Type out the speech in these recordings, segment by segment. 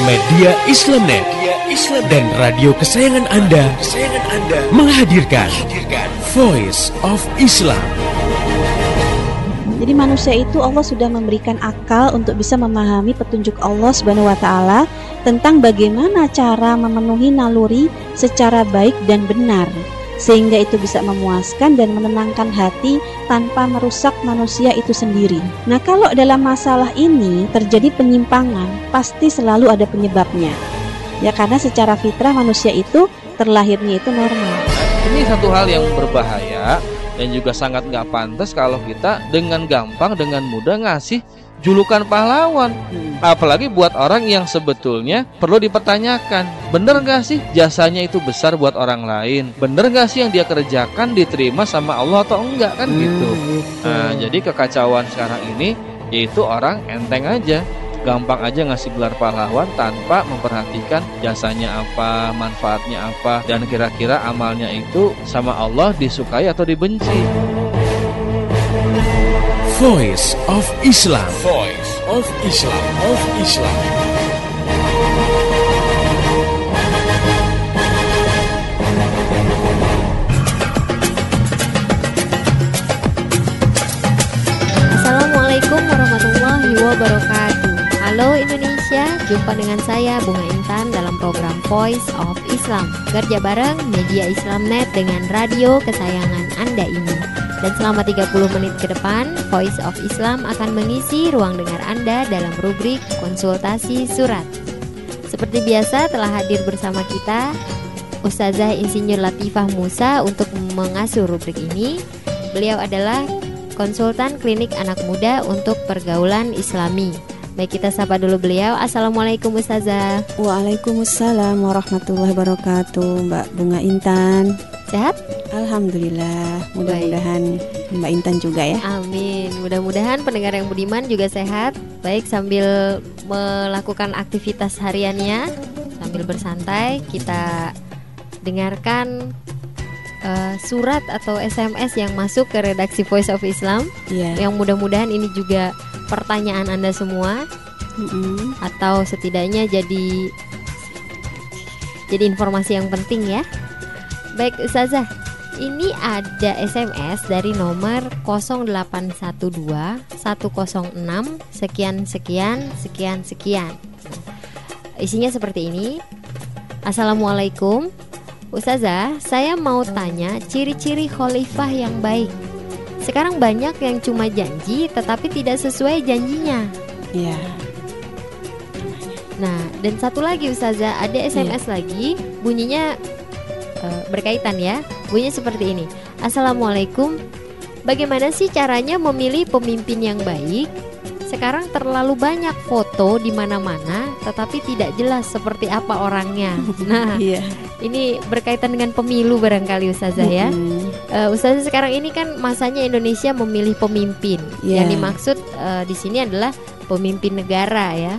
Media Islamnet dan radio kesayangan Anda menghadirkan Voice of Islam. Jadi manusia itu Allah sudah memberikan akal untuk bisa memahami petunjuk Allah Subhanahu wa taala tentang bagaimana cara memenuhi naluri secara baik dan benar, sehingga itu bisa memuaskan dan menenangkan hati tanpa merusak manusia itu sendiri. Nah, kalau dalam masalah ini terjadi penyimpangan, pasti selalu ada penyebabnya. Ya, karena secara fitrah manusia itu terlahirnya itu normal. Ini satu hal yang berbahaya dan juga sangat nggak pantas kalau kita dengan gampang, dengan mudah ngasih julukan pahlawan. Apalagi buat orang yang sebetulnya perlu dipertanyakan, bener gak sih jasanya itu besar buat orang lain? Bener gak sih yang dia kerjakan diterima sama Allah atau enggak, kan gitu. Nah, jadi kekacauan sekarang ini yaitu orang enteng aja, gampang aja ngasih gelar pahlawan tanpa memperhatikan jasanya apa, manfaatnya apa, dan kira-kira amalnya itu sama Allah disukai atau dibenci. Voice of Islam. Voice of Islam. Assalamualaikum warahmatullahi wabarakatuh. Halo Indonesia, jumpa dengan saya Bunga Intan dalam program Voice of Islam. Kerja bareng Media Islamnet dengan radio kesayangan Anda ini. Dan selama 30 menit ke depan, Voice of Islam akan mengisi ruang dengar Anda dalam rubrik konsultasi surat. Seperti biasa telah hadir bersama kita Ustazah Insinyur Latifah Musa untuk mengasuh rubrik ini. Beliau adalah konsultan klinik anak muda untuk pergaulan Islami. Baik, kita sapa dulu beliau. Assalamualaikum Ustazah. Waalaikumsalam warahmatullahi wabarakatuh, Mbak Bunga Intan. Sehat? Alhamdulillah, mudah-mudahan Mbak Intan juga ya. Amin. Mudah-mudahan pendengar yang budiman juga sehat. Baik, sambil melakukan aktivitas hariannya, sambil bersantai, kita dengarkan surat atau SMS yang masuk ke redaksi Voice of Islam. Yang mudah-mudahan ini juga pertanyaan Anda semua, atau setidaknya jadi informasi yang penting ya. Baik Ustazah, ini ada SMS dari nomor 0812 106 sekian. Isinya seperti ini. Assalamualaikum Ustazah, saya mau tanya ciri-ciri khalifah yang baik. Sekarang banyak yang cuma janji tetapi tidak sesuai janjinya. Iya. Nah, dan satu lagi Ustazah, ada SMS lagi, bunyinya berkaitan ya. Bunyinya seperti ini. Assalamualaikum. Bagaimana sih caranya memilih pemimpin yang baik? Sekarang terlalu banyak foto di mana-mana tetapi tidak jelas seperti apa orangnya. Nah, ini berkaitan dengan pemilu barangkali Ustazah ya. Ustazah, sekarang ini kan masanya Indonesia memilih pemimpin. Yang dimaksud di sini adalah pemimpin negara ya.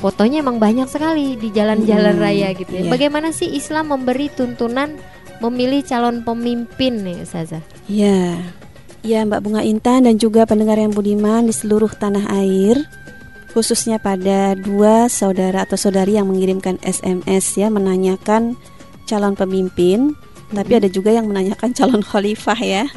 Fotonya emang banyak sekali di jalan-jalan raya gitu ya. Bagaimana sih Islam memberi tuntunan memilih calon pemimpin nih Ustazah? Ya Mbak Bunga Intan dan juga pendengar yang budiman di seluruh tanah air, khususnya pada dua saudara atau saudari yang mengirimkan SMS ya, menanyakan calon pemimpin, tapi ada juga yang menanyakan calon khalifah ya.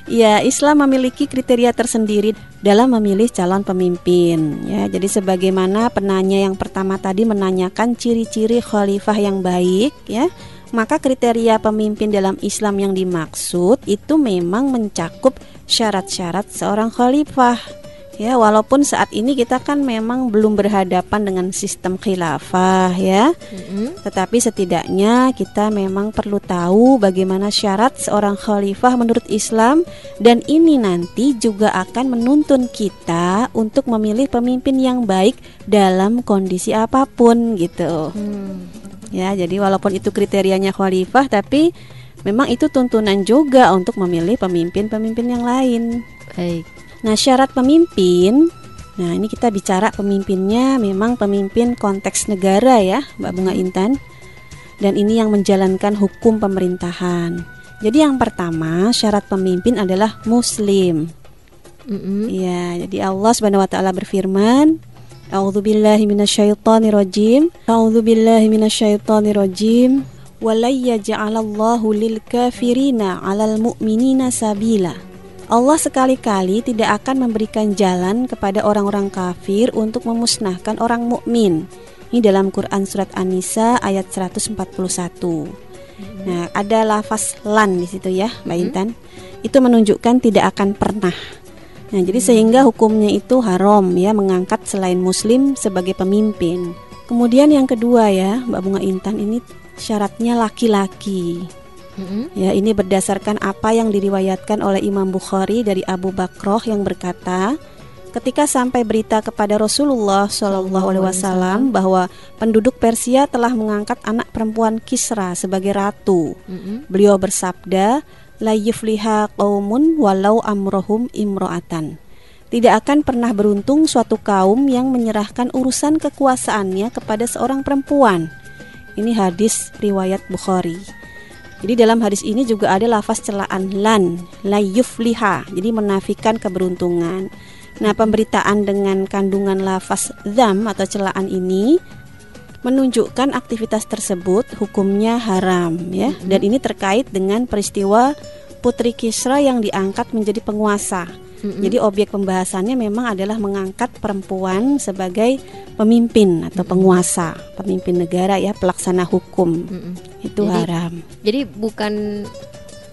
Ya, Islam memiliki kriteria tersendiri dalam memilih calon pemimpin ya. Jadi sebagaimana penanya yang pertama tadi menanyakan ciri-ciri khalifah yang baik ya, maka kriteria pemimpin dalam Islam yang dimaksud itu memang mencakup syarat-syarat seorang khalifah. Ya, walaupun saat ini kita kan memang belum berhadapan dengan sistem khilafah ya. Tetapi setidaknya kita memang perlu tahu bagaimana syarat seorang khalifah menurut Islam, dan ini nanti juga akan menuntun kita untuk memilih pemimpin yang baik dalam kondisi apapun gitu. Ya, jadi walaupun itu kriterianya khalifah, tapi memang itu tuntunan juga untuk memilih pemimpin-pemimpin yang lain. Baik. Nah, syarat pemimpin, nah ini kita bicara pemimpinnya memang pemimpin konteks negara ya, Mbak Bunga Intan. Dan ini yang menjalankan hukum pemerintahan. Jadi yang pertama, syarat pemimpin adalah muslim. Ya, jadi Allah Subhanahu wa taala berfirman, A'udzubillahi minasyaitonirrajim. A'udzubillahi minasyaitonirrajim. Walay yaj'alallahu lil kafirina 'alal mu'minina sabila. Allah sekali-kali tidak akan memberikan jalan kepada orang-orang kafir untuk memusnahkan orang mukmin. Ini dalam Quran surat An-Nisa ayat 141. Nah, ada lafaz lan di situ ya, Mbak Intan. Itu menunjukkan tidak akan pernah. Nah, jadi sehingga hukumnya itu haram ya mengangkat selain muslim sebagai pemimpin. Kemudian yang kedua ya, Mbak Bunga Intan, ini syaratnya laki-laki. Ya, ini berdasarkan apa yang diriwayatkan oleh Imam Bukhari dari Abu Bakroh yang berkata, ketika sampai berita kepada Rasulullah SAW bahwa penduduk Persia telah mengangkat anak perempuan Kisra sebagai ratu, beliau bersabda, la yufliha qaumun walau amrohum imro'atan. Tidak akan pernah beruntung suatu kaum yang menyerahkan urusan kekuasaannya kepada seorang perempuan. Ini hadis riwayat Bukhari. Jadi dalam hadis ini juga ada lafaz celaan lan, la yufliha, jadi menafikan keberuntungan. Nah, pemberitaan dengan kandungan lafaz dzam atau celaan ini menunjukkan aktivitas tersebut hukumnya haram ya. Dan ini terkait dengan peristiwa Putri Kisra yang diangkat menjadi penguasa. Jadi objek pembahasannya memang adalah mengangkat perempuan sebagai pemimpin atau penguasa, pemimpin negara ya, pelaksana hukum. Itu jadi, haram. Jadi bukan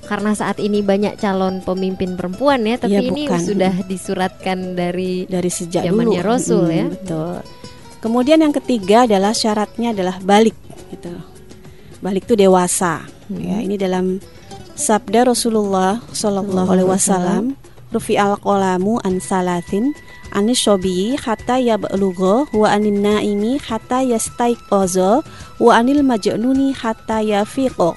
karena saat ini banyak calon pemimpin perempuan ya, tapi ini sudah disuratkan dari sejak zamannya dulu. Rasul ya. Betul. Kemudian yang ketiga adalah syaratnya adalah balik gitu. Balik itu dewasa. Ya, ini dalam sabda Rasulullah sallallahu alaihi wasallam, rufi'al qalamu an salatin anis syobi hatta yablugha wa anin naimi hatta yastaiqaza wa anil majnuni hatta yafiqo.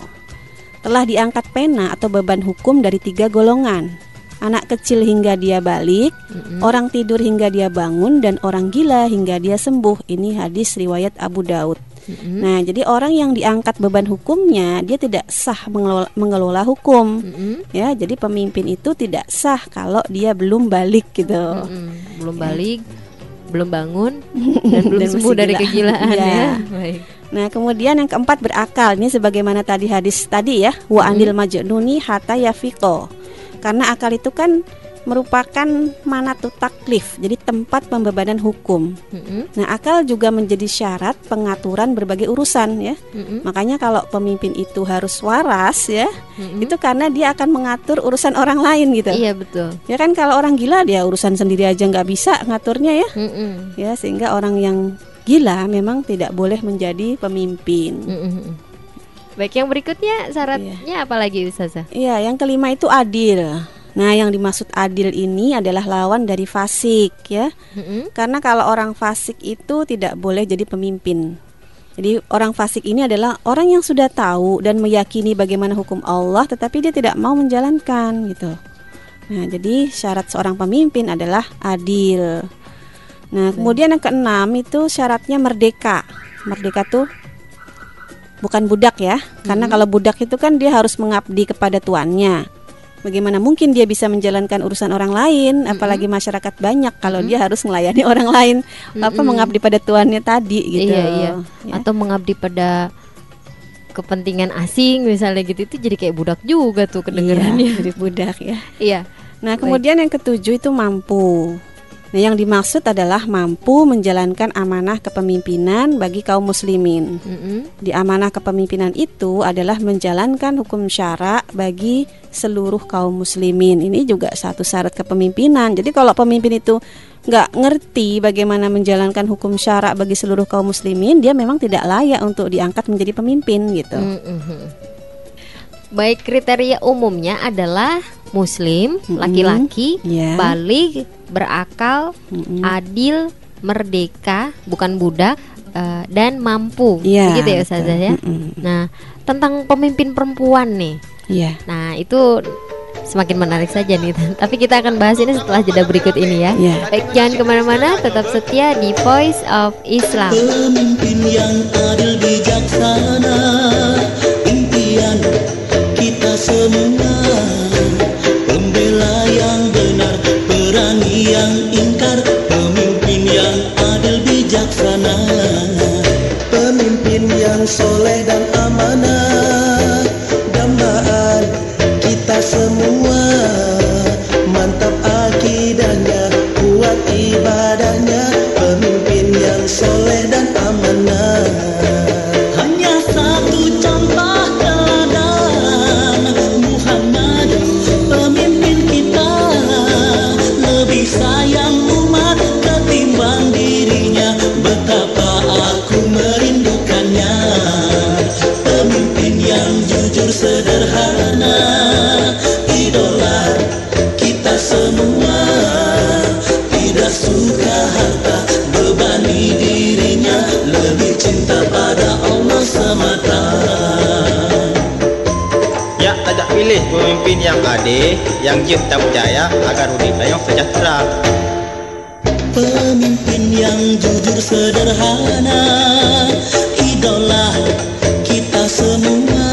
Telah diangkat pena atau beban hukum dari 3 golongan. Anak kecil hingga dia balik, orang tidur hingga dia bangun, dan orang gila hingga dia sembuh. Ini hadis riwayat Abu Daud. Nah, jadi orang yang diangkat beban hukumnya, dia tidak sah mengelola hukum. Ya, jadi pemimpin itu tidak sah kalau dia belum balik gitu. Belum balik, belum bangun, dan belum sembuh dari kegilaan ya. Baik. Nah, kemudian yang keempat berakal. Ini sebagaimana tadi hadis tadi ya, wa anil majnuni hatta yafiqo. Karena akal itu kan merupakan manatut taklif, jadi tempat pembebanan hukum. Nah, akal juga menjadi syarat pengaturan berbagai urusan ya. Makanya kalau pemimpin itu harus waras ya, itu karena dia akan mengatur urusan orang lain gitu. Iya, betul. Ya kan, kalau orang gila dia urusan sendiri aja nggak bisa ngaturnya ya. Ya, sehingga orang yang gila memang tidak boleh menjadi pemimpin. Baik, yang berikutnya syaratnya apa lagi Ustazah? Iya, yang kelima itu adil. Nah, yang dimaksud adil ini adalah lawan dari fasik ya. Karena kalau orang fasik itu tidak boleh jadi pemimpin. Jadi orang fasik ini adalah orang yang sudah tahu dan meyakini bagaimana hukum Allah, tetapi dia tidak mau menjalankan gitu. Nah, jadi syarat seorang pemimpin adalah adil. Nah, kemudian yang keenam itu syaratnya merdeka. Merdeka tuh bukan budak ya. Karena kalau budak itu kan dia harus mengabdi kepada tuannya. Bagaimana mungkin dia bisa menjalankan urusan orang lain, apalagi masyarakat banyak kalau dia harus melayani orang lain, mengabdi pada tuannya tadi gitu. Iya. Ya. Atau mengabdi pada kepentingan asing misalnya gitu, itu jadi kayak budak juga tuh kedengarannya. Iya, jadi budak ya. Iya. Nah, kemudian yang ketujuh itu mampu. Nah, yang dimaksud adalah mampu menjalankan amanah kepemimpinan bagi kaum muslimin. Di amanah kepemimpinan itu adalah menjalankan hukum syara bagi seluruh kaum muslimin. Ini juga satu syarat kepemimpinan. Jadi kalau pemimpin itu nggak ngerti bagaimana menjalankan hukum syara bagi seluruh kaum muslimin, dia memang tidak layak untuk diangkat menjadi pemimpin gitu. Baik, kriteria umumnya adalah muslim, laki-laki, baligh, berakal, adil, merdeka, bukan budak, dan mampu. Begitu ya Ustazah ya. Nah, tentang pemimpin perempuan nih. Nah, itu semakin menarik saja nih. Tapi kita akan bahas ini setelah jeda berikut ini ya. Baik, jangan kemana-mana, tetap setia di Voice of Islam. Pemimpin yang adil bijaksana, impian kita semua. Pembela yang benar, perangi yang ingkar, pemimpin yang adil bijaksana. sederhana, pemimpin yang soleh dan amanah. Dambaan kita semua, mantap akidahnya, kuat ibadahnya, pemimpin yang soleh dan amanah. Hanya satu contoh teladan, Muhammad pemimpin kita, lebih sayang umat ketimbang dirinya. Betapa aku merindukannya, pemimpin yang jujur sederhana, idola kita semua. Tidak suka harta, bebani dirinya, lebih cinta pada Allah semata. Ya, tidak pilih pemimpin yang adil, yang cinta percaya agar hidupnya yang sejahtera. Pemimpin yang jujur sederhana, idola kita semua.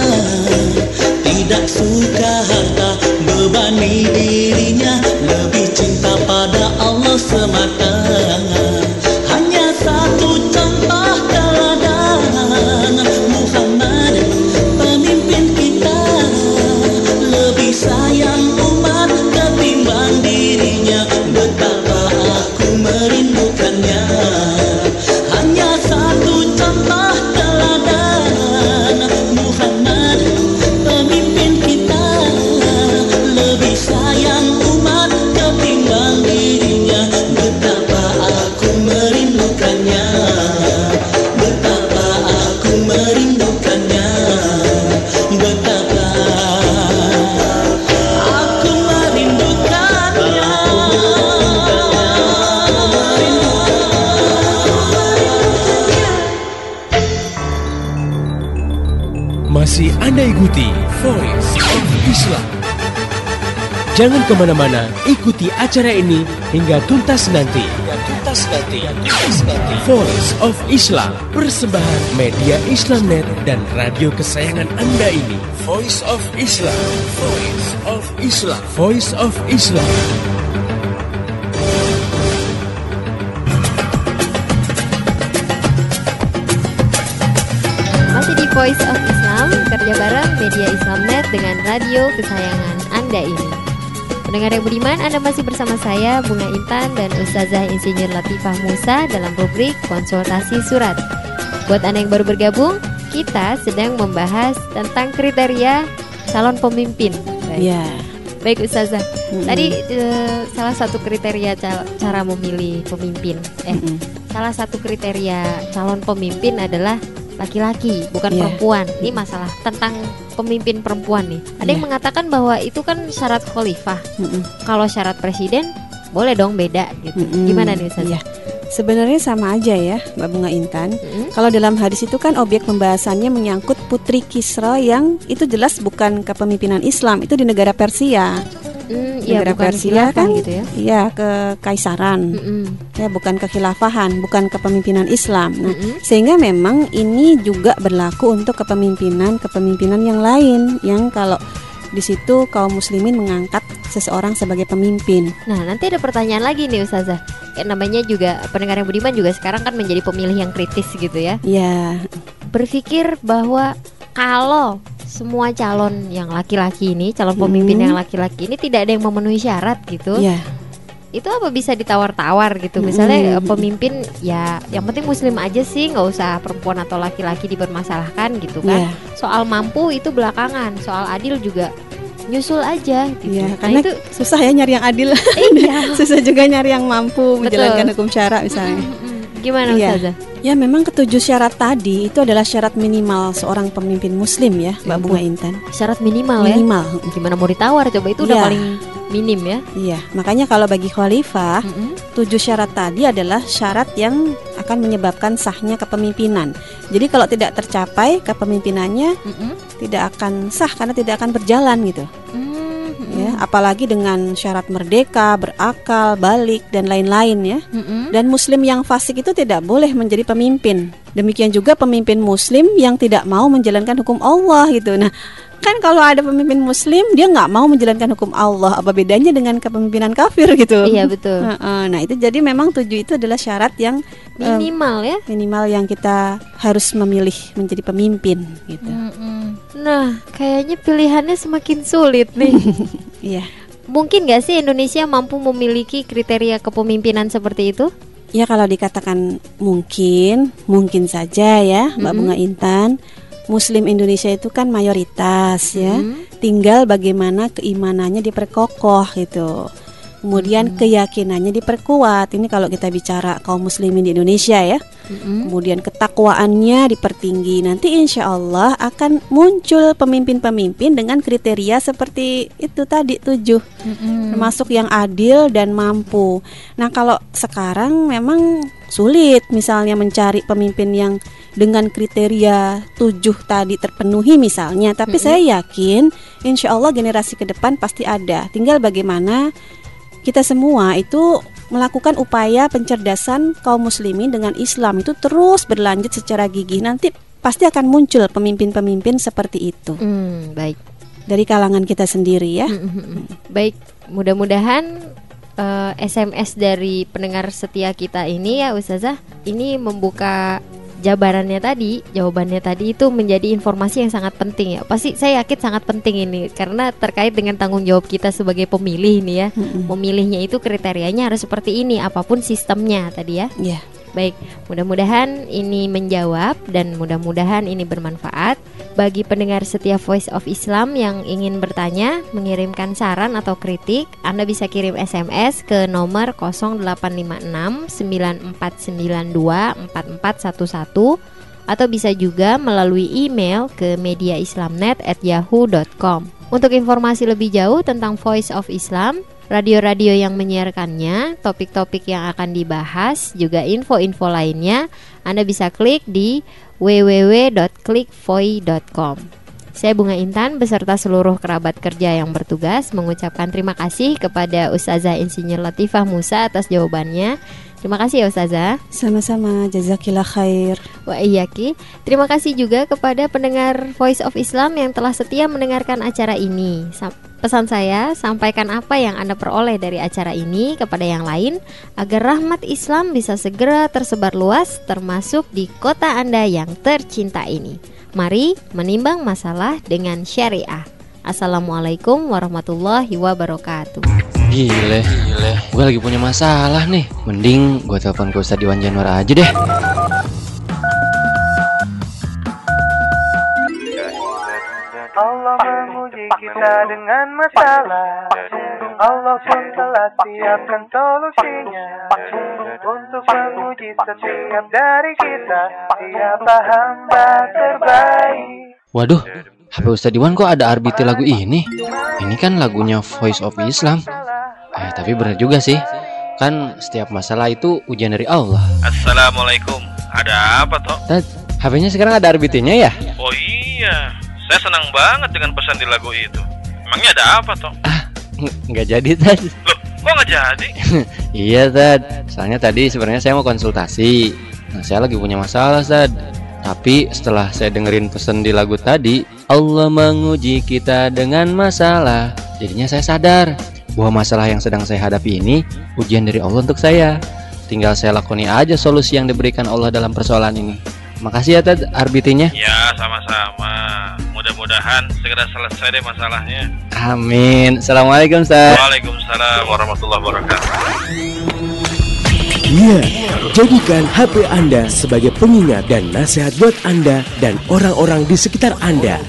Tidak suka harta, bebani dirinya, lebih cinta pada Allah semata. Hanya satu contoh teladan, Muhammad pemimpin kita, lebih sayang umat ketimbang dirinya. Betapa aku merindukannya, hanya satu contoh teladan, Muhammad pemimpin kita, lebih sayang umat ketimbang dirinya. Betapa aku merindukannya, betapa aku merindukannya, betapa aku merindukannya. Masih Anda ikuti Voice of Islam. Jangan kemana-mana, ikuti acara ini hingga tuntas nanti. Voice of Islam, persembahan media Islamnet dan radio kesayangan Anda ini. Voice of Islam, Voice of Islam, Voice of Islam. Masih di Voice of Islam, kerja bareng media Islamnet dengan radio kesayangan Anda ini. Pendengar yang budiman, Anda masih bersama saya Bunga Intan dan Ustazah Insinyur Latifah Musa dalam rubrik konsultasi surat. Buat Anda yang baru bergabung, kita sedang membahas tentang kriteria calon pemimpin. Ya. Baik Ustazah, tadi salah satu kriteria cara memilih pemimpin. Salah satu kriteria calon pemimpin adalah laki-laki, bukan perempuan. Ini masalah tentang pemimpin perempuan nih. Ada yang mengatakan bahwa itu kan syarat khalifah. Kalau syarat presiden boleh dong beda gitu. Gimana nih Ustazah? Sebenarnya sama aja ya Mbak Bunga Intan. Kalau dalam hadis itu kan objek pembahasannya menyangkut putri Kisra yang itu jelas bukan kepemimpinan Islam, itu di negara Persia. Negara Persia kan gitu ya. Iya, kekaisaran. Ya, bukan kekhilafahan, bukan kepemimpinan Islam. Nah, sehingga memang ini juga berlaku untuk kepemimpinan yang lain yang kalau di situ kaum muslimin mengangkat seseorang sebagai pemimpin. Nah, nanti ada pertanyaan lagi nih Ustazah. Namanya juga pendengar yang budiman juga sekarang kan menjadi pemilih yang kritis gitu ya. Iya. Berpikir bahwa kalau semua calon yang laki-laki ini, calon pemimpin yang laki-laki ini tidak ada yang memenuhi syarat gitu. Iya. Itu apa bisa ditawar-tawar gitu. Misalnya pemimpin ya yang penting muslim aja sih, nggak usah perempuan atau laki-laki dipermasalahkan gitu kan. Soal mampu itu belakangan, soal adil juga nyusul aja gitu. Karena itu susah ya nyari yang adil. Susah juga nyari yang mampu menjalankan hukum syara misalnya. Gimana Ustazah? Ya memang ketujuh syarat tadi itu adalah syarat minimal seorang pemimpin muslim ya Mbak Bunga Intan. Syarat minimal ya? Gimana mau ditawar coba, itu udah paling minim ya. Iya, makanya kalau bagi khalifah 7 syarat tadi adalah syarat yang akan menyebabkan sahnya kepemimpinan. Jadi kalau tidak tercapai kepemimpinannya tidak akan sah karena tidak akan berjalan gitu. Ya, apalagi dengan syarat merdeka, berakal, balik dan lain-lain ya. Dan muslim yang fasik itu tidak boleh menjadi pemimpin. Demikian juga pemimpin muslim yang tidak mau menjalankan hukum Allah gitu. Nah, Kan kalau ada pemimpin muslim dia nggak mau menjalankan hukum Allah, apa bedanya dengan kepemimpinan kafir gitu? Iya betul. Nah itu jadi memang 7 itu adalah syarat yang Minimal ya. minimal yang kita harus memilih menjadi pemimpin gitu. Nah, kayaknya pilihannya semakin sulit nih. Iya. Mungkin gak sih Indonesia mampu memiliki kriteria kepemimpinan seperti itu? Ya kalau dikatakan mungkin saja ya Mbak Bunga Intan. Muslim Indonesia itu kan mayoritas ya. Tinggal bagaimana keimanannya diperkokoh gitu. Kemudian keyakinannya diperkuat. Ini kalau kita bicara kaum muslimin di Indonesia ya. Kemudian ketakwaannya dipertinggi. Nanti insya Allah akan muncul pemimpin-pemimpin dengan kriteria seperti itu tadi 7. Termasuk yang adil dan mampu. Nah kalau sekarang memang sulit misalnya mencari pemimpin yang dengan kriteria 7 tadi terpenuhi misalnya. Tapi saya yakin insya Allah generasi ke depan pasti ada. Tinggal bagaimana kita semua itu melakukan upaya pencerdasan kaum muslimin dengan Islam itu terus berlanjut secara gigih. Nanti pasti akan muncul pemimpin-pemimpin seperti itu. Baik. Dari kalangan kita sendiri ya. Baik, mudah-mudahan SMS dari pendengar setia kita ini ya Ustazah, ini membuka jawabannya tadi itu menjadi informasi yang sangat penting ya. Pasti saya yakin sangat penting ini karena terkait dengan tanggung jawab kita sebagai pemilih nih ya. Memilihnya itu kriterianya harus seperti ini apapun sistemnya tadi ya. Iya. Baik, mudah-mudahan ini menjawab dan mudah-mudahan ini bermanfaat bagi pendengar setia Voice of Islam yang ingin bertanya, mengirimkan saran atau kritik. Anda bisa kirim SMS ke nomor 0856 9492 4411 atau bisa juga melalui email ke mediaislamnet@yahoo.com. Untuk informasi lebih jauh tentang Voice of Islam, radio-radio yang menyiarkannya, topik-topik yang akan dibahas, juga info-info lainnya, Anda bisa klik di www.klikvoi.com. Saya Bunga Intan beserta seluruh kerabat kerja yang bertugas mengucapkan terima kasih kepada Ustazah Insinyur Latifah Musa atas jawabannya. Terima kasih ya Ustazah. Sama-sama, jazakillah khair. Wa iyyaki. Terima kasih juga kepada pendengar Voice of Islam yang telah setia mendengarkan acara ini. Pesan saya, sampaikan apa yang Anda peroleh dari acara ini kepada yang lain agar rahmat Islam bisa segera tersebar luas termasuk di kota Anda yang tercinta ini. Mari menimbang masalah dengan syariah. Assalamualaikum warahmatullahi wabarakatuh. Gile, gue lagi punya masalah nih. Mending gue telepon ke Ustadz Iwan Januar aja deh. Allah menguji kita dengan masalah. Allah pun telah siapkan solusinya untuk menguji setiap dari kita. Siapa hamba terbaik. Waduh, HP Ustadz Iwan kok ada arbitri lagu ini? Ini kan lagunya Voice of Islam. Tapi benar juga sih. Kan setiap masalah itu ujian dari Allah. Assalamualaikum. Ada apa toh? HP-nya sekarang ada arbitrinya ya? Oh iya, saya senang banget dengan pesan di lagu itu. Emangnya ada apa toh? Nggak jadi Tad. Loh, kok nggak jadi? Iya Tad, soalnya tadi sebenarnya saya mau konsultasi. Nah, saya lagi punya masalah Tad. Tapi setelah saya dengerin pesan di lagu tadi, Allah menguji kita dengan masalah. Jadinya saya sadar bahwa masalah yang sedang saya hadapi ini ujian dari Allah untuk saya. Tinggal saya lakoni aja solusi yang diberikan Allah dalam persoalan ini. Makasih ya Tad arbitrinya. Ya sama-sama. Mudah-mudahan segera selesai deh masalahnya. Amin. Assalamualaikum Ustaz. Waalaikumsalam warahmatullahi wabarakatuh. Ya, jadikan HP Anda sebagai pengingat dan nasihat buat Anda dan orang-orang di sekitar Anda.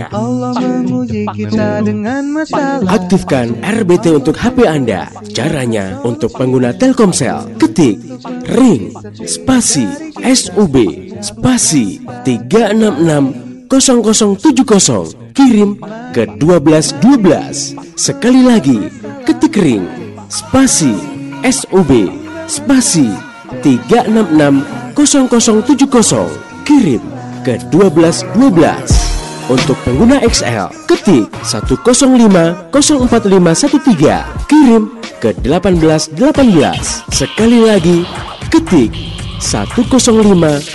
Allah menguji kita dengan masalah. Aktifkan RBT untuk HP Anda. Caranya untuk pengguna Telkomsel, ketik ring spasi SUB spasi 3660070, kirim ke 1212. Sekali lagi, ketik ring spasi SUB spasi 3660070, kirim ke 1212. Untuk pengguna XL, ketik 105045513, kirim ke 1818. Sekali lagi, ketik 105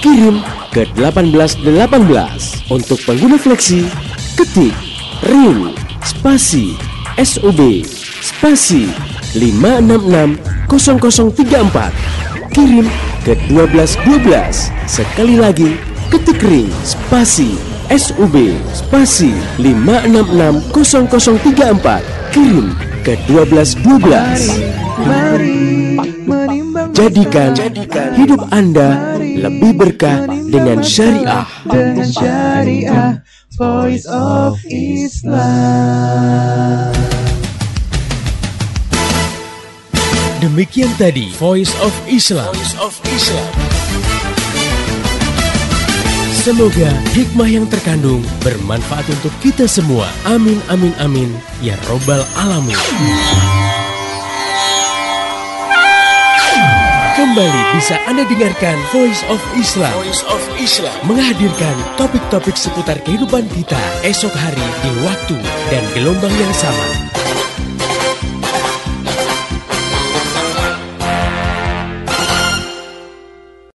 kirim ke 1818. Untuk pengguna Fleksi, ketik ring spasi SUB spasi 5660034, kirim ke 1212. Sekali lagi, ketik ring spasi SUB spasi 5660034, kirim ke 1212. Jadikan hidup Anda lebih berkah dengan syariah. Voice of Islam. Demikian tadi Voice of Islam. Semoga hikmah yang terkandung bermanfaat untuk kita semua. Amin amin amin ya robbal alamin. Kembali bisa Anda dengarkan Voice of Islam. Menghadirkan topik-topik seputar kehidupan kita esok hari di waktu dan gelombang yang sama.